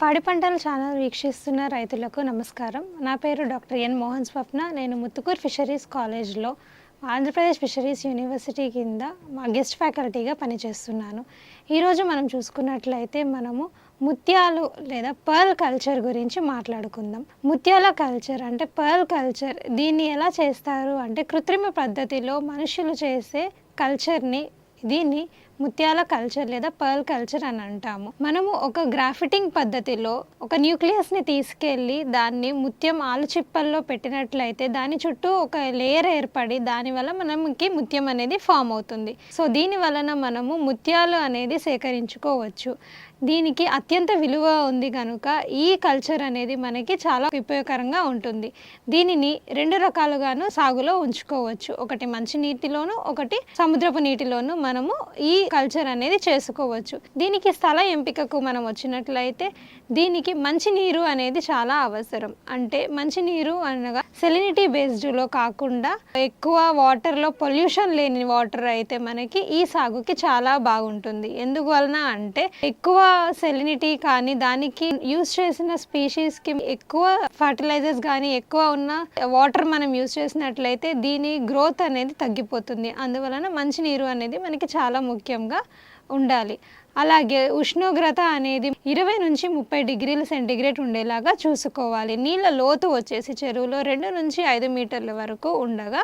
పాడి పంటల ఛానల్ వీక్షిస్తున్న రైతులకు నమస్కారం. నా పేరు డాక్టర్ ఎన్ మోహన్ స్వప్న. నేను ముత్తుకూరు ఫిషరీస్ కాలేజ్లో ఆంధ్రప్రదేశ్ ఫిషరీస్ యూనివర్సిటీ కింద గెస్ట్ ఫ్యాకల్టీగా పనిచేస్తున్నాను. ఈరోజు మనం చూసుకున్నట్లయితే మనము ముత్యాలు లేదా పర్ల్ కల్చర్ గురించి మాట్లాడుకుందాం. ముత్యాల కల్చర్ అంటే పర్ల్ కల్చర్, దీన్ని ఎలా చేస్తారు అంటే కృత్రిమ పద్ధతిలో మనుషులు చేసే దీన్ని ముత్యాల కల్చర్ లేదా పర్ల్ కల్చర్ అని అంటాము. మనము ఒక గ్రాఫిటింగ్ పద్ధతిలో ఒక న్యూక్లియస్ని తీసుకెళ్ళి దాన్ని ముత్యం ఆలుచిప్పల్లో పెట్టినట్లయితే దాని చుట్టూ ఒక లేయర్ ఏర్పడి దానివల్ల మనకి ముత్యం అనేది ఫామ్ అవుతుంది. సో దీని వలన మనము ముత్యాలు అనేది సేకరించుకోవచ్చు. దీనికి అత్యంత విలువ ఉంది కనుక ఈ కల్చర్ అనేది మనకి చాలా ఉపయోగకరంగా ఉంటుంది. దీనిని రెండు రకాలుగాను సాగులో ఉంచుకోవచ్చు. ఒకటి మంచి నీటిలోను, ఒకటి సముద్రపు నీటిలోను మనము ఈ కల్చర్ అనేది చేసుకోవచ్చు. దీనికి స్థల ఎంపికకు మనం వచ్చినట్లయితే దీనికి మంచి నీరు అనేది చాలా అవసరం. అంటే మంచి నీరు అనగా సెలినిటీ బేస్డ్లో కాకుండా ఎక్కువ వాటర్లో పొల్యూషన్ లేని వాటర్ అయితే మనకి ఈ సాగుకి చాలా బాగుంటుంది. ఎందువలన అంటే ఎక్కువ సెలినిటీ కానీ దానికి యూజ్ చేసిన స్పీషీస్కి ఎక్కువ ఫర్టిలైజర్స్ కానీ ఎక్కువ ఉన్న వాటర్ మనం యూజ్ చేసినట్లయితే దీని గ్రోత్ అనేది తగ్గిపోతుంది. అందువలన మంచి నీరు అనేది మనకి చాలా ముఖ్యంగా ఉండాలి. అలాగే ఉష్ణోగ్రత అనేది 20 నుంచి 30 డిగ్రీల సెంటీగ్రేడ్ ఉండేలాగా చూసుకోవాలి. నీళ్ళ లోతు వచ్చేసి చెరువులో 2 నుంచి 5 మీటర్ల వరకు ఉండగా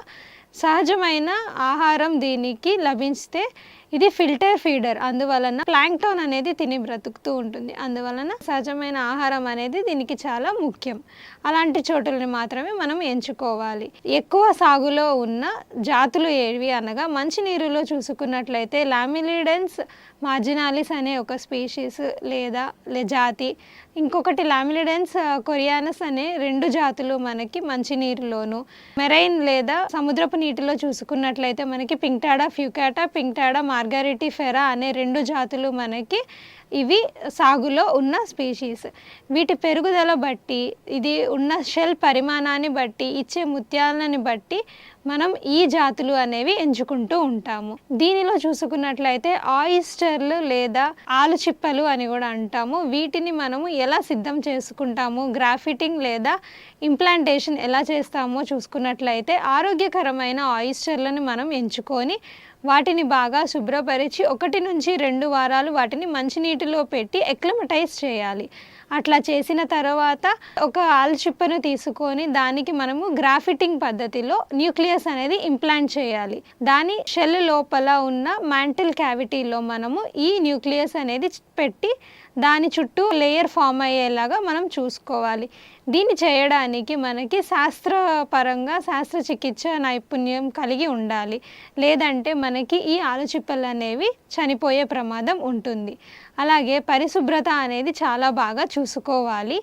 సహజమైన ఆహారం దీనికి లభిస్తే ఇది ఫిల్టర్ ఫీడర్, అందువలన ప్లాంక్టోన్ అనేది తిని బ్రతుకుతూ ఉంటుంది. అందువలన సహజమైన ఆహారం అనేది దీనికి చాలా ముఖ్యం. అలాంటి చోటుల్ని మాత్రమే మనం ఎంచుకోవాలి. ఎక్కువ సాగులో ఉన్న జాతులు ఏవి అనగా మంచినీరులో చూసుకున్నట్లయితే లామిలిడెన్స్ మార్జినాలిస్ అనే ఒక స్పీషీస్ లేదా జాతి, ఇంకొకటి లామిలిడెన్స్ కొరియానస్ అనే 2 జాతులు మనకి మంచినీరులోను, మెరైన్ లేదా సముద్రపు నీటిలో చూసుకున్నట్లయితే మనకి పింక్టాడా ఫ్యూకాటా, పింక్టాడా మార్గారిటిఫెరా అనే 2 జాతులు మనకి ఇవి సాగులో ఉన్న స్పీషీస్. వీటి పెరుగుదల బట్టి, ఇది ఉన్న షెల్ పరిమాణాన్ని బట్టి, ఇచ్చే ముత్యాలని బట్టి మనం ఈ జాతులు అనేవి ఎంచుకుంటూ ఉంటాము. దీనిలో చూసుకున్నట్లయితే ఆయిస్టర్లు లేదా ఆలుచిప్పలు అని కూడా అంటాము. వీటిని మనము ఎలా సిద్ధం చేసుకుంటాము, గ్రాఫిటింగ్ లేదా ఇంప్లాంటేషన్ ఎలా చేస్తామో చూసుకున్నట్లయితే ఆరోగ్యకరమైన ఆయిస్టర్లను మనం ఎంచుకొని వాటిని బాగా శుభ్రపరిచి 1 నుంచి 2 వారాలు వాటిని మంచినీటిలో పెట్టి ఎక్లమటైజ్ చేయాలి. అట్లా చేసిన తర్వాత ఒక ఆలుచిప్పను తీసుకొని దానికి మనము గ్రాఫిటింగ్ పద్ధతిలో న్యూక్లియస్ అనేది ఇంప్లాంట్ చేయాలి. దాని షెల్ లోపల ఉన్న మ్యాంటిల్ క్యావిటీలో మనము ఈ న్యూక్లియస్ అనేది పెట్టి దాని చుట్టూ లేయర్ ఫామ్ అయ్యేలాగా మనం చూసుకోవాలి. దీన్ని చేయడానికి మనకి శాస్త్రపరంగా శస్త్రచికిత్స నైపుణ్యం కలిగి ఉండాలి. లేదంటే మనకి ఈ ఆలుచిప్పలు అనేవి చనిపోయే ప్రమాదం ఉంటుంది. అలాగే పరిశుభ్రత అనేది చాలా బాగా చూసుకోవాలి.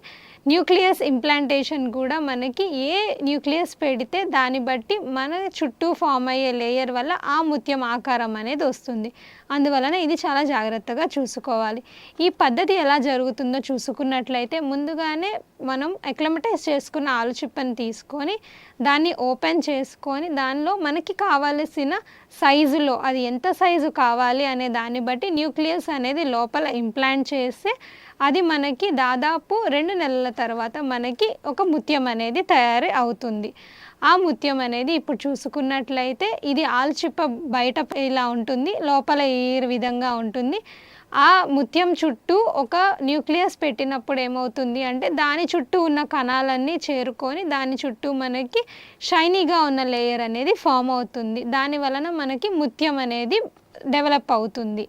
న్యూక్లియస్ ఇంప్లాంటేషన్ కూడా మనకి ఏ న్యూక్లియస్ పెడితే దాన్ని బట్టి మన చుట్టూ ఫామ్ అయ్యే లేయర్ వల్ల ఆ ముత్యం ఆకారం అనేది వస్తుంది. అందువలన ఇది చాలా జాగ్రత్తగా చూసుకోవాలి. ఈ పద్ధతి ఎలా జరుగుతుందో చూసుకున్నట్లయితే ముందుగానే మనం ఎక్లమటైజ్ చేసుకున్న ఆలుచిప్పని తీసుకొని దాన్ని ఓపెన్ చేసుకొని దానిలో మనకి కావలసిన సైజులో, అది ఎంత సైజు కావాలి అనే దాన్ని బట్టి న్యూక్లియస్ అనేది లోపల ఇంప్లాంట్ చేస్తే అది మనకి దాదాపు 2 నెలల తర్వాత మనకి ఒక ముత్యం అనేది తయారు అవుతుంది. ఆ ముత్యం అనేది ఇప్పుడు చూసుకున్నట్లయితే ఇది ఆలుచిప్ప బయట ఇలా ఉంటుంది, లోపల ఈ విధంగా ఉంటుంది. ఆ ముత్యం చుట్టూ ఒక న్యూక్లియస్ పెట్టినప్పుడు ఏమవుతుంది అంటే దాని చుట్టూ ఉన్న కణాలన్నీ చేరుకొని దాని చుట్టూ మనకి షైనీగా ఉన్న లేయర్ అనేది ఫామ్ అవుతుంది. దాని వలన మనకి ముత్యం అనేది డెవలప్ అవుతుంది.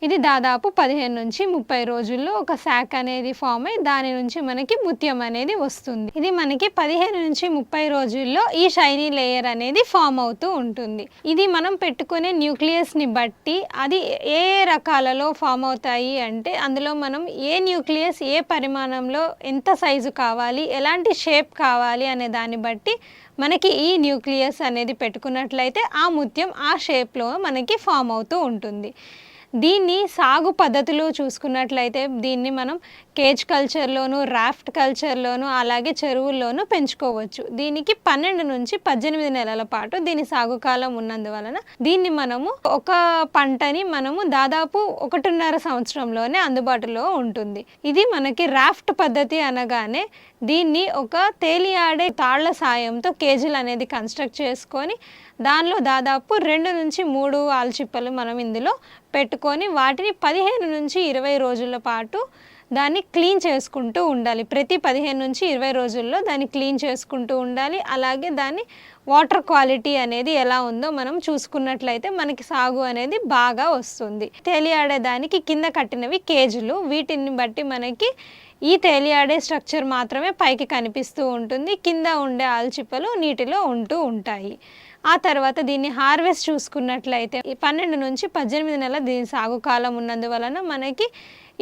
ఇది దాదాపు 15 నుంచి 30 రోజుల్లో ఒక శాక్ అనేది ఫామ్ అయ్యి దాని నుంచి మనకి ముత్యం అనేది వస్తుంది. ఇది మనకి 15 నుంచి 30 రోజుల్లో ఈ షైనీ లేయర్ అనేది ఫామ్ అవుతూ ఉంటుంది. ఇది మనం పెట్టుకునే న్యూక్లియస్ని బట్టి అది ఏ రకాలలో ఫామ్ అవుతాయి అంటే అందులో మనం ఏ న్యూక్లియస్ ఏ పరిమాణంలో ఎంత సైజు కావాలి, ఎలాంటి షేప్ కావాలి అనే దాన్ని బట్టి మనకి ఈ న్యూక్లియస్ అనేది పెట్టుకున్నట్లయితే ఆ ముత్యం ఆ షేప్లో మనకి ఫామ్ అవుతూ ఉంటుంది. దీన్ని సాగు పద్ధతులు చూసుకున్నట్లయితే దీన్ని మనం కేజ్ కల్చర్లోను, రాఫ్ట్ కల్చర్లోను, అలాగే చెరువుల్లోనూ పెంచుకోవచ్చు. దీనికి 12 నుంచి 18 నెలల పాటు దీని సాగు కాలం ఉన్నందువలన దీన్ని మనము ఒక పంటని మనము దాదాపు 1.5 సంవత్సరంలోనే అందుబాటులో ఉంటుంది. ఇది మనకి రాఫ్ట్ పద్ధతి అనగానే దీన్ని ఒక తేలియాడే తాళ్ల సాయంతో కేజీలు అనేది కన్స్ట్రక్ట్ చేసుకొని దానిలో దాదాపు 2 నుంచి 3 ఆల్చిప్పలు మనం ఇందులో పెట్టుకొని వాటిని 15 నుంచి 20 రోజుల పాటు దాన్ని క్లీన్ చేసుకుంటూ ఉండాలి. ప్రతి 15 నుంచి 20 రోజుల్లో దాన్ని క్లీన్ చేసుకుంటూ ఉండాలి. అలాగే దాన్ని వాటర్ క్వాలిటీ అనేది ఎలా ఉందో మనం చూసుకున్నట్లయితే మనకి సాగు అనేది బాగా వస్తుంది. తేలియాడే దానికి కింద కట్టినవి కేజీలు. వీటిని బట్టి మనకి ఈ తేలియాడే స్ట్రక్చర్ మాత్రమే పైకి కనిపిస్తూ ఉంటుంది. కింద ఉండే ఆల్చిప్పలు నీటిలో ఉంటూ ఉంటాయి. ఆ తర్వాత దీన్ని హార్వెస్ట్ చూసుకున్నట్లయితే 12 నుంచి 18 నెలల దీని సాగు కాలం ఉన్నందువలన మనకి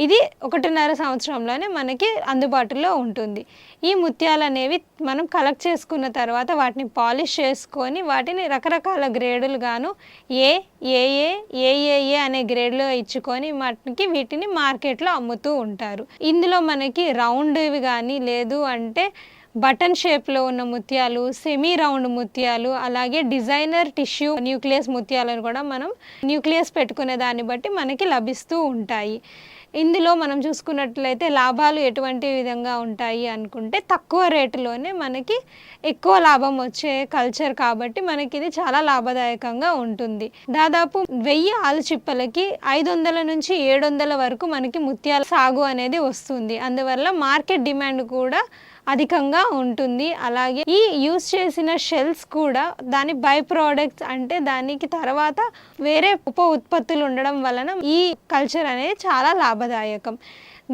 ఇది 1.5 సంవత్సరంలోనే మనకి అందుబాటులో ఉంటుంది. ఈ ముత్యాలు అనేవి మనం కలెక్ట్ చేసుకున్న తర్వాత వాటిని పాలిష్ చేసుకొని వాటిని రకరకాల గ్రేడులు గాను ఏఏఏ అనే గ్రేడ్లో ఇచ్చుకొని మనకి వీటిని మార్కెట్లో అమ్ముతూ ఉంటారు. ఇందులో మనకి రౌండ్వి కానీ లేదు అంటే బటన్ షేప్లో ఉన్న ముత్యాలు, సెమీ రౌండ్ ముత్యాలు, అలాగే డిజైనర్ టిష్యూ న్యూక్లియస్ ముత్యాలను కూడా మనం న్యూక్లియస్ పెట్టుకునే దాన్ని బట్టి మనకి లభిస్తూ ఉంటాయి. ఇందులో మనం చూసుకున్నట్లయితే లాభాలు ఎటువంటి విధంగా ఉంటాయి అనుకుంటే తక్కువ రేటులోనే మనకి ఎక్కువ లాభం వచ్చే కల్చర్ కాబట్టి మనకి ఇది చాలా లాభదాయకంగా ఉంటుంది. దాదాపు 1000 ఆలుచిప్పలకి 500 నుంచి 700 వరకు మనకి ముత్యాల సాగు అనేది వస్తుంది. అందువల్ల మార్కెట్ డిమాండ్ కూడా అధికంగా ఉంటుంది. అలాగే ఈ యూజ్ చేసిన షెల్స్ కూడా దాని బై ప్రోడక్ట్స్ అంటే దానికి తర్వాత వేరే ఉప ఉత్పత్తులు ఉండడం వలన ఈ కల్చర్ అనేది చాలా లాభదాయకం.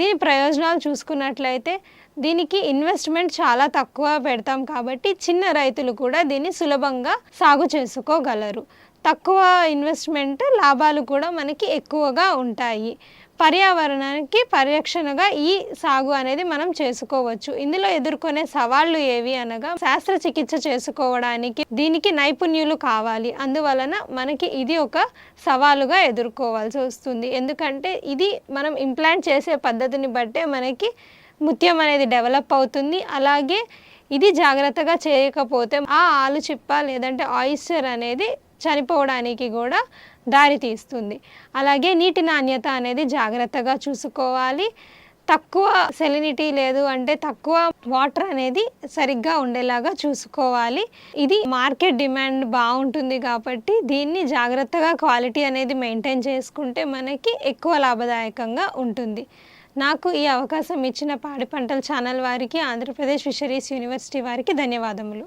దీని ప్రయోజనాలు చూసుకున్నట్లయితే దీనికి ఇన్వెస్ట్మెంట్ చాలా తక్కువ పెడతాం కాబట్టి చిన్న రైతులు కూడా దీన్ని సులభంగా సాగు చేసుకోగలరు. తక్కువ ఇన్వెస్ట్మెంట్, లాభాలు కూడా మనకి ఎక్కువగా ఉంటాయి. పర్యావరణానికి పరిరక్షణగా ఈ సాగు అనేది మనం చేసుకోవచ్చు. ఇందులో ఎదుర్కొనే సవాళ్లు ఏవి అనగా శస్త్రచికిత్స చేసుకోవడానికి దీనికి నైపుణ్యులు కావాలి. అందువలన మనకి ఇది ఒక సవాలుగా ఎదుర్కోవాల్సి వస్తుంది. ఎందుకంటే ఇది మనం ఇంప్లాంట్ చేసే పద్ధతిని బట్టే మనకి ముత్యం అనేది డెవలప్ అవుతుంది. అలాగే ఇది జాగ్రత్తగా చేయకపోతే ఆ ఆలుచిప్ప లేదంటే ఆయిస్టర్ అనేది చనిపోవడానికి కూడా దారి తీస్తుంది. అలాగే నీటి నాణ్యత అనేది జాగ్రత్తగా చూసుకోవాలి. తక్కువ సెలినిటీ లేదు అంటే తక్కువ వాటర్ అనేది సరిగ్గా ఉండేలాగా చూసుకోవాలి. ఇది మార్కెట్ డిమాండ్ బాగుంటుంది కాబట్టి దీన్ని జాగ్రత్తగా క్వాలిటీ అనేది మెయింటైన్ చేసుకుంటే మనకి ఎక్కువ లాభదాయకంగా ఉంటుంది. నాకు ఈ అవకాశం ఇచ్చిన పాడి పంటల ఛానల్ వారికి, ఆంధ్రప్రదేశ్ ఫిషరీస్ యూనివర్సిటీ వారికి ధన్యవాదములు.